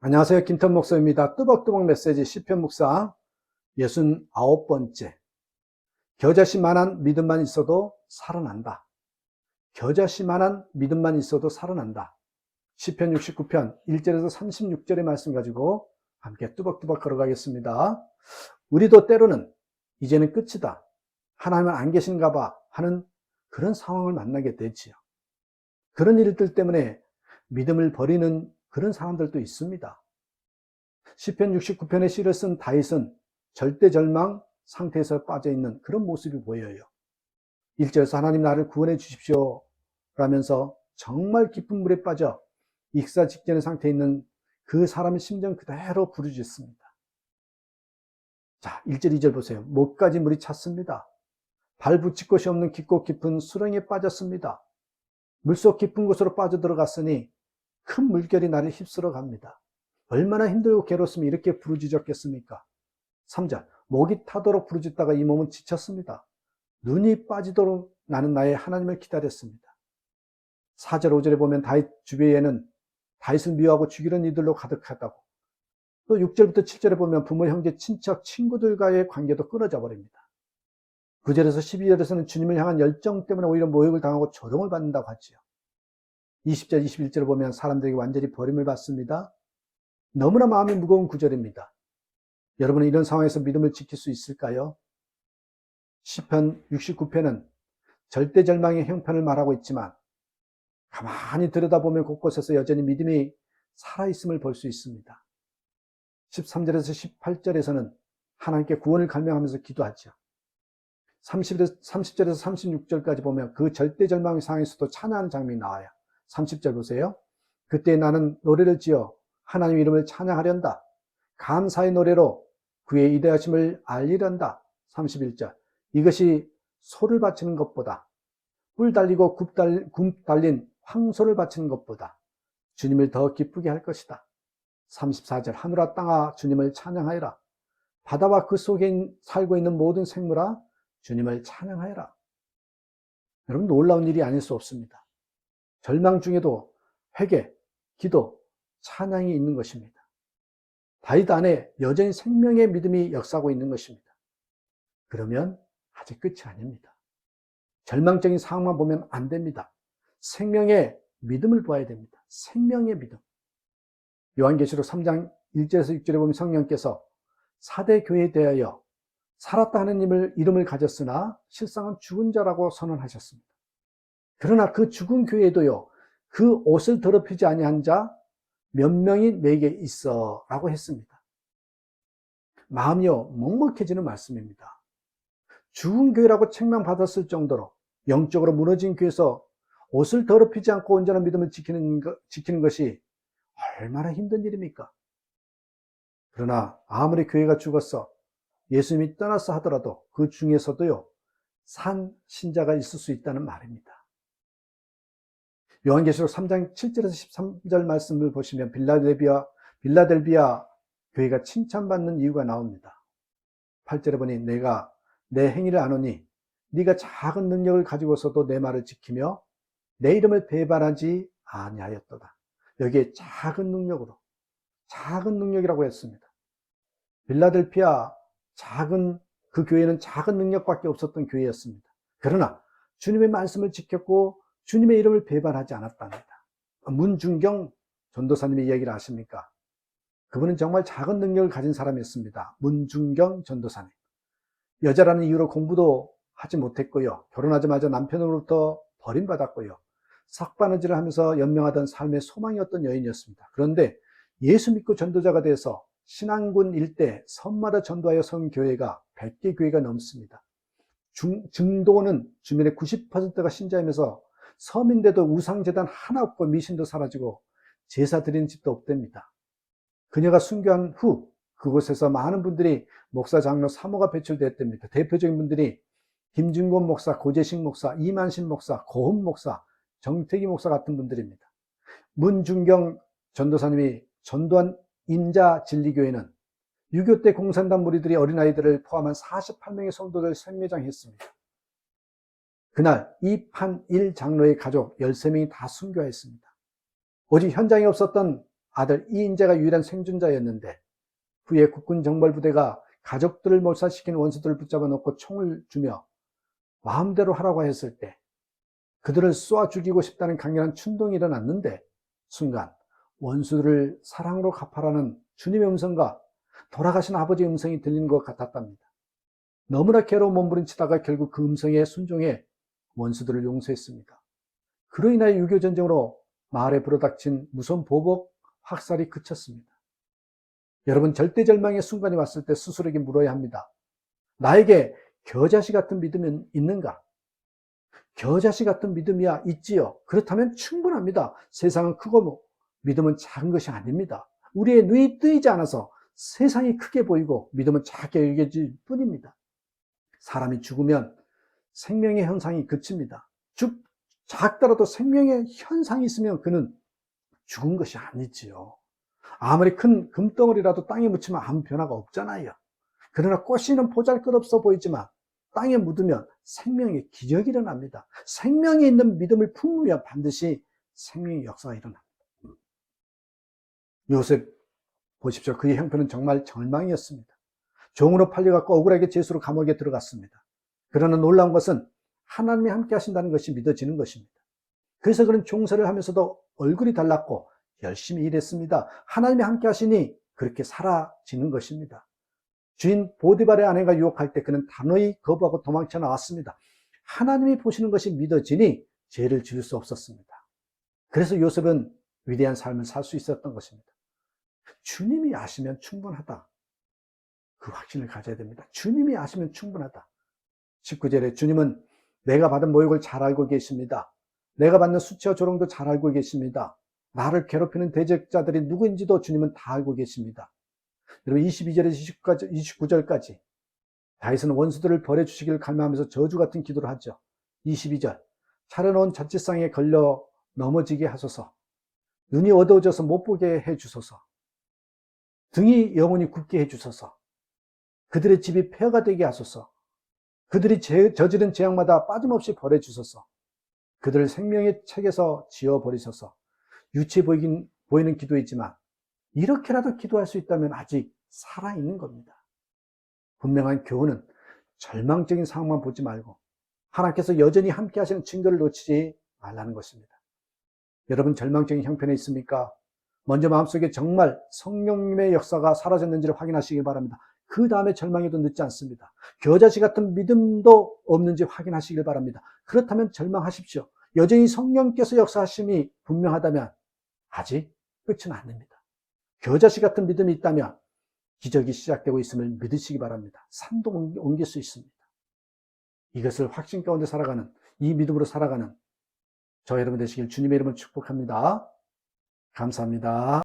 안녕하세요. 김태훈 목사입니다. 뚜벅뚜벅 메시지 시편 묵상 69번째. 겨자씨만한 믿음만 있어도 살아난다. 겨자씨만한 믿음만 있어도 살아난다. 시편 69편 1절에서 36절의 말씀 가지고 함께 뚜벅뚜벅 걸어가겠습니다. 우리도 때로는 이제는 끝이다, 하나님은 안 계신가 봐 하는 그런 상황을 만나게 되지요. 그런 일들 때문에 믿음을 버리는 그런 사람들도 있습니다. 시편 69편의 시를 쓴 다윗은 절대절망 상태에서 빠져있는 그런 모습이 보여요. 1절에서 하나님 나를 구원해 주십시오 라면서 정말 깊은 물에 빠져 익사 직전의 상태에 있는 그 사람의 심정 그대로 부르짖습니다. 자, 1절 2절 보세요. 목까지 물이 찼습니다. 발 붙일 곳이 없는 깊고 깊은 수렁에 빠졌습니다. 물속 깊은 곳으로 빠져들어갔으니 큰 물결이 나를 휩쓸어 갑니다. 얼마나 힘들고 괴롭으면 이렇게 부르짖었겠습니까? 3절, 목이 타도록 부르짖다가 이 몸은 지쳤습니다. 눈이 빠지도록 나는 나의 하나님을 기다렸습니다. 4절, 5절에 보면 다윗 주변에는 다윗을 미워하고 죽이는 이들로 가득하다고. 또 6절부터 7절에 보면 부모, 형제, 친척, 친구들과의 관계도 끊어져 버립니다. 9절에서 12절에서는 주님을 향한 열정 때문에 오히려 모욕을 당하고 조롱을 받는다고 하지요. 20절, 21절을 보면 사람들에게 완전히 버림을 받습니다. 너무나 마음이 무거운 구절입니다. 여러분은 이런 상황에서 믿음을 지킬 수 있을까요? 시편 69편은 절대절망의 형편을 말하고 있지만 가만히 들여다보면 곳곳에서 여전히 믿음이 살아있음을 볼 수 있습니다. 13절에서 18절에서는 하나님께 구원을 갈망하면서 기도하죠. 30절에서 36절까지 보면 그 절대절망의 상황에서도 찬양하는 장면이 나와요. 30절 보세요. 그때 나는 노래를 지어 하나님 이름을 찬양하련다. 감사의 노래로 그의 위대하심을 알리련다. 31절. 이것이 소를 바치는 것보다, 뿔 달리고 굽 달린 황소를 바치는 것보다 주님을 더 기쁘게 할 것이다. 34절. 하늘아 땅아 주님을 찬양하여라. 바다와 그 속에 살고 있는 모든 생물아 주님을 찬양하여라. 여러분, 놀라운 일이 아닐 수 없습니다. 절망 중에도 회개, 기도, 찬양이 있는 것입니다. 다윗 안에 여전히 생명의 믿음이 역사하고 있는 것입니다. 그러면 아직 끝이 아닙니다. 절망적인 상황만 보면 안 됩니다. 생명의 믿음을 보아야 됩니다. 생명의 믿음. 요한계시록 3장 1절에서 6절에 보면 성령께서 4대 교회에 대하여 살았다 하는 이름을 가졌으나 실상은 죽은 자라고 선언하셨습니다. 그러나 그 죽은 교회에도요, 그 옷을 더럽히지 아니한 자 몇 명이 내게 있어 라고 했습니다. 마음이요 먹먹해지는 말씀입니다. 죽은 교회라고 책망받았을 정도로 영적으로 무너진 교회에서 옷을 더럽히지 않고 온전한 믿음을 지키는 것이 얼마나 힘든 일입니까? 그러나 아무리 교회가 죽었어 예수님이 떠났어 하더라도 그 중에서도요 산 신자가 있을 수 있다는 말입니다. 요한계시록 3장 7절에서 13절 말씀을 보시면 빌라델비아 교회가 칭찬받는 이유가 나옵니다. 8절에 보니 내가 내 행위를 아노니 네가 작은 능력을 가지고서도 내 말을 지키며 내 이름을 배반하지 아니하였도다. 여기에 작은 능력이라고 했습니다. 빌라델피아 그 교회는 작은 능력밖에 없었던 교회였습니다. 그러나 주님의 말씀을 지켰고 주님의 이름을 배반하지 않았답니다. 문중경 전도사님의 이야기를 아십니까? 그분은 정말 작은 능력을 가진 사람이었습니다. 문중경 전도사님. 여자라는 이유로 공부도 하지 못했고요. 결혼하자마자 남편으로부터 버림받았고요. 삭바느질을 하면서 연명하던 삶의 소망이었던 여인이었습니다. 그런데 예수 믿고 전도자가 돼서 신안군 일대 섬마다 전도하여 선 교회가 100개 교회가 넘습니다. 증도는 주민의 90%가 신자이면서 섬인데도 우상재단 하나 없고 미신도 사라지고 제사 드리는 집도 없답니다. 그녀가 순교한 후 그곳에서 많은 분들이 목사, 장로, 사모가 배출되었답니다. 대표적인 분들이 김준곤 목사, 고재식 목사, 이만신 목사, 고흠 목사, 정태기 목사 같은 분들입니다. 문중경 전도사님이 전도한 인자진리교회는 6.25 때 공산당 무리들이 어린아이들을 포함한 48명의 성도들 생매장했습니다. 그날 이판일 장로의 가족 13명이 다 순교했습니다. 오직 현장에 없었던 아들 이인재가 유일한 생존자였는데 후에 국군 정벌부대가 가족들을 몰살시킨 원수들을 붙잡아 놓고 총을 주며 마음대로 하라고 했을 때 그들을 쏘아 죽이고 싶다는 강렬한 충동이 일어났는데 순간 원수들을 사랑으로 갚아라는 주님의 음성과 돌아가신 아버지의 음성이 들리는 것 같았답니다. 너무나 괴로운 몸부림치다가 결국 그 음성에 순종해 원수들을 용서했습니다. 그로 인하여 6.25 전쟁으로 마을에 불어닥친 무서운 보복, 학살이 그쳤습니다. 여러분, 절대절망의 순간이 왔을 때 스스로에게 물어야 합니다. 나에게 겨자씨 같은 믿음은 있는가? 겨자씨 같은 믿음이야 있지요. 그렇다면 충분합니다. 세상은 크고 믿음은 작은 것이 아닙니다. 우리의 눈이 뜨이지 않아서 세상이 크게 보이고 믿음은 작게 여겨질 뿐입니다. 사람이 죽으면 생명의 현상이 그칩니다. 작더라도 생명의 현상이 있으면 그는 죽은 것이 아니지요. 아무리 큰 금덩어리라도 땅에 묻히면 아무 변화가 없잖아요. 그러나 꽃씨는 보잘것없어 보이지만 땅에 묻으면 생명의 기적이 일어납니다. 생명이 있는 믿음을 품으면 반드시 생명의 역사가 일어납니다. 요셉 보십시오. 그의 형편은 정말 절망이었습니다. 종으로 팔려갖고 억울하게 죄수로 감옥에 들어갔습니다. 그러나 놀라운 것은 하나님이 함께 하신다는 것이 믿어지는 것입니다. 그래서 그는 종사를 하면서도 얼굴이 달랐고 열심히 일했습니다. 하나님이 함께 하시니 그렇게 사라지는 것입니다. 주인 보디발의 아내가 유혹할 때 그는 단호히 거부하고 도망쳐 나왔습니다. 하나님이 보시는 것이 믿어지니 죄를 지을 수 없었습니다. 그래서 요셉은 위대한 삶을 살 수 있었던 것입니다. 주님이 아시면 충분하다. 그 확신을 가져야 됩니다. 주님이 아시면 충분하다. 19절에 주님은 내가 받은 모욕을 잘 알고 계십니다. 내가 받는 수치와 조롱도 잘 알고 계십니다. 나를 괴롭히는 대적자들이 누구인지도 주님은 다 알고 계십니다. 여러분 22절에서 29절까지 다윗은 원수들을 벌해 주시기를 갈망하면서 저주 같은 기도를 하죠. 22절 차려놓은 자칫상에 걸려 넘어지게 하소서. 눈이 어두워져서 못 보게 해주소서. 등이 영원히 굽게 해주소서. 그들의 집이 폐허가 되게 하소서. 그들이 저지른 재앙마다 빠짐없이 벌해 주소서. 그들을 생명의 책에서 지워버리소서. 유치해 보이는 기도이지만 이렇게라도 기도할 수 있다면 아직 살아있는 겁니다. 분명한 교훈은 절망적인 상황만 보지 말고 하나님께서 여전히 함께 하시는 증거를 놓치지 말라는 것입니다. 여러분 절망적인 형편에 있습니까? 먼저 마음속에 정말 성령님의 역사가 사라졌는지를 확인하시기 바랍니다. 그 다음에 절망해도 늦지 않습니다. 겨자씨 같은 믿음도 없는지 확인하시길 바랍니다. 그렇다면 절망하십시오. 여전히 성령께서 역사하심이 분명하다면 아직 끝은 아닙니다. 겨자씨 같은 믿음이 있다면 기적이 시작되고 있음을 믿으시기 바랍니다. 산도 옮길 수 있습니다. 이것을 확신 가운데 살아가는, 이 믿음으로 살아가는 저 여러분 되시길 주님의 이름으로 축복합니다. 감사합니다.